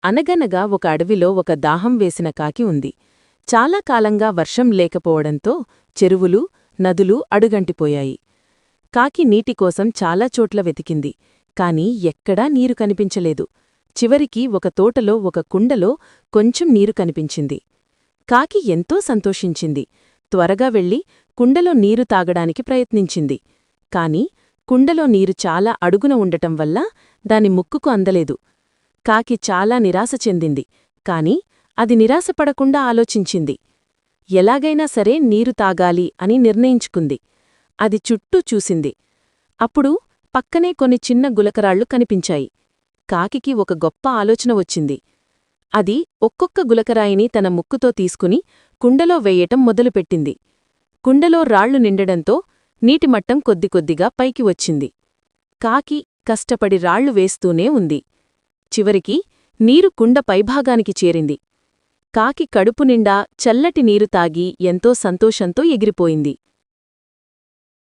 అనగనగా ఒక అడవిలో ఒక దాహం వేసిన కాకి ఉంది. చాలా కాలంగా వర్షం లేకపోవడంతో చెరువులు, నదులు అడుగంటిపోయాయి. కాకి నీటికోసం చాలా చోట్ల వెతికింది, కాని ఎక్కడా నీరు కనిపించలేదు. చివరికి ఒక తోటలో ఒక కుండలో కొంచెం నీరు కనిపించింది. కాకి ఎంతో సంతోషించింది. త్వరగా వెళ్లి కుండలో నీరు తాగడానికి ప్రయత్నించింది. కాని కుండలో నీరు చాలా అడుగున ఉండటం వల్ల దాని ముక్కుకు అందలేదు. కాకి చాలా నిరాశ చెందింది, కాని అది నిరాశపడకుండా ఆలోచించింది. ఎలాగైనా సరే నీరు తాగాలి అని నిర్ణయించుకుంది. అది చుట్టూ చూసింది. అప్పుడు పక్కనే కొన్ని చిన్న గులకరాళ్లు కనిపించాయి. కాకికి ఒక గొప్ప ఆలోచన వచ్చింది. అది ఒక్కొక్క గులకరాయిని తన ముక్కుతో తీసుకుని కుండలో వెయ్యటం మొదలుపెట్టింది. కుండలో రాళ్లు నిండడంతో నీటిమట్టం కొద్దికొద్దిగా పైకి వచ్చింది. కాకి కష్టపడి రాళ్లు వేస్తూనే ఉంది. చివరికి నీరు కుండ పైభాగానికి చేరింది. కాకి కడుపునిండా చల్లటి నీరు తాగి ఎంతో సంతోషంతో ఎగిరిపోయింది.